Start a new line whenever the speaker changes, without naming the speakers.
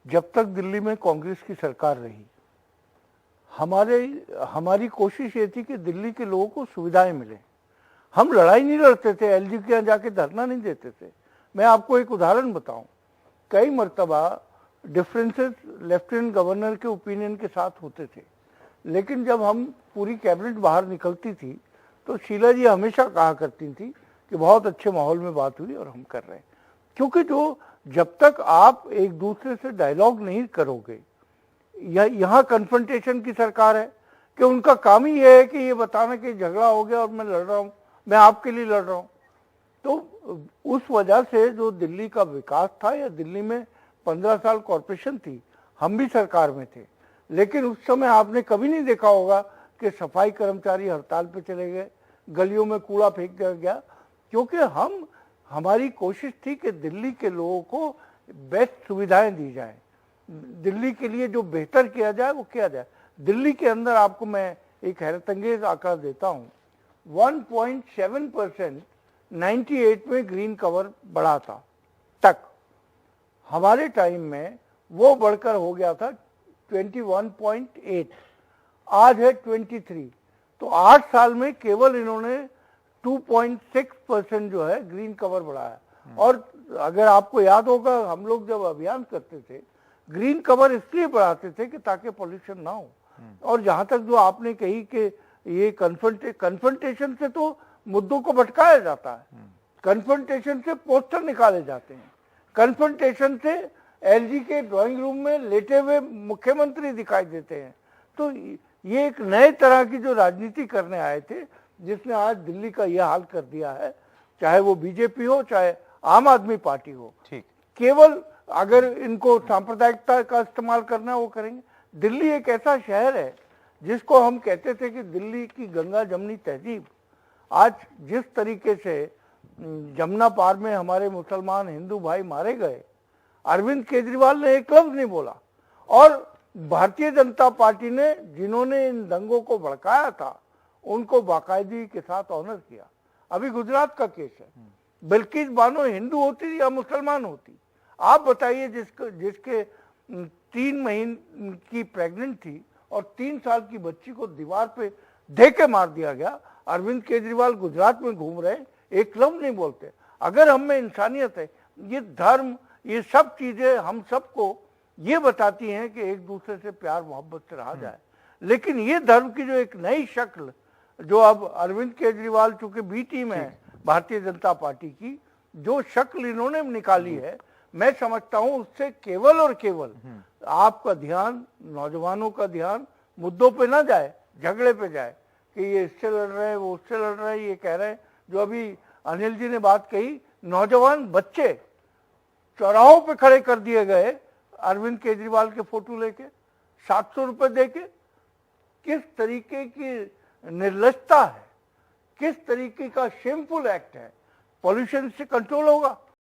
जब तक दिल्ली में कांग्रेस की सरकार रही, हमारी कोशिश ये थी कि दिल्ली के लोगों को सुविधाएं मिले। हम लड़ाई नहीं लड़ते थे, एलजी के यहाँ जाके धरना नहीं देते थे। मैं आपको एक उदाहरण बताऊं, कई मर्तबा डिफरेंसेस लेफ्टिनेंट गवर्नर के ओपिनियन के साथ होते थे, लेकिन जब हम पूरी कैबिनेट बाहर निकलती थी तो शीला जी हमेशा कहा करती थी कि बहुत अच्छे माहौल में बात हुई और हम कर रहे हैं। क्योंकि जो जब तक आप एक दूसरे से डायलॉग नहीं करोगे, यहाँ कन्फ्रंटेशन की सरकार है कि उनका काम ही है कि ये बताना कि झगड़ा हो गया और मैं लड़ रहा हूं, मैं आपके लिए लड़ रहा हूं। तो उस वजह से जो दिल्ली का विकास था, या दिल्ली में 15 साल कॉरपोरेशन थी, हम भी सरकार में थे, लेकिन उस समय आपने कभी नहीं देखा होगा कि सफाई कर्मचारी हड़ताल पे चले गए, गलियों में कूड़ा फेंक दिया गया, क्योंकि हमारी कोशिश थी कि दिल्ली के लोगों को बेस्ट सुविधाएं दी जाए, दिल्ली के लिए जो बेहतर किया जाए वो किया जाए। दिल्ली के अंदर आपको मैं एक हैरतअंगेज आंकड़ा देता हूं, 1.7% 98 में ग्रीन कवर बढ़ा था तक, हमारे टाइम में वो बढ़कर हो गया था 21.8, आज है 23। तो 8 साल में केवल इन्होंने 2.6% जो है ग्रीन कवर बढ़ाया। और अगर आपको याद होगा, हम लोग जब अभियान करते थे, ग्रीन कवर इसलिए बढ़ाते थे कि ताकि पॉल्यूशन ना हो। और जहां तक जो आपने कही कि ये कन्फ्रंटेशन से तो मुद्दों को भटकाया जाता है, कन्फ्रंटेशन से पोस्टर निकाले जाते हैं, कन्फ्रंटेशन से एलजी के ड्राइंग रूम में लेटे हुए मुख्यमंत्री दिखाई देते हैं। तो ये एक नए तरह की जो राजनीति करने आए थे, जिसने आज दिल्ली का यह हाल कर दिया है, चाहे वो बीजेपी हो चाहे आम आदमी पार्टी हो।
ठीक,
केवल अगर इनको सांप्रदायिकता का इस्तेमाल करना है वो करेंगे। दिल्ली एक ऐसा शहर है जिसको हम कहते थे कि दिल्ली की गंगा जमनी तहजीब, आज जिस तरीके से जमुना पार में हमारे मुसलमान हिंदू भाई मारे गए, अरविंद केजरीवाल ने एक लफ्ज नहीं बोला। और भारतीय जनता पार्टी ने जिन्होंने इन दंगों को भड़काया था उनको बाकायदगी के साथ ऑनर किया। अभी गुजरात का केस है, बिल्किस बानो हिंदू होती या मुसलमान होती, आप बताइए, जिसके 3 महीने की प्रेग्नेंट थी और 3 साल की बच्ची को दीवार पे दे के मार दिया गया। अरविंद केजरीवाल गुजरात में घूम रहे, एक लफ्ज नहीं बोलते। अगर हम में इंसानियत है, ये धर्म, ये सब चीजें हम सबको ये बताती हैं कि एक दूसरे से प्यार मोहब्बत से रहा जाए। लेकिन ये धर्म की जो एक नई शक्ल, जो अब अरविंद केजरीवाल चूंकि बी टीम है भारतीय जनता पार्टी की, जो शक्ल इन्होंने निकाली है, मैं समझता हूं उससे केवल और केवल आपका ध्यान, नौजवानों का ध्यान मुद्दों पे ना जाए, झगड़े पे जाए कि ये इससे लड़ रहे हैं, वो उससे लड़ रहे हैं, ये कह रहे हैं। जो अभी अनिल जी ने बात कही, नौजवान बच्चे चौराहों पे खड़े कर दिए गए अरविंद केजरीवाल के फोटो लेके, 700 रुपए देके। किस तरीके की निर्लजता है, किस तरीके का शेमफुल एक्ट है। पॉल्यूशन से कंट्रोल होगा?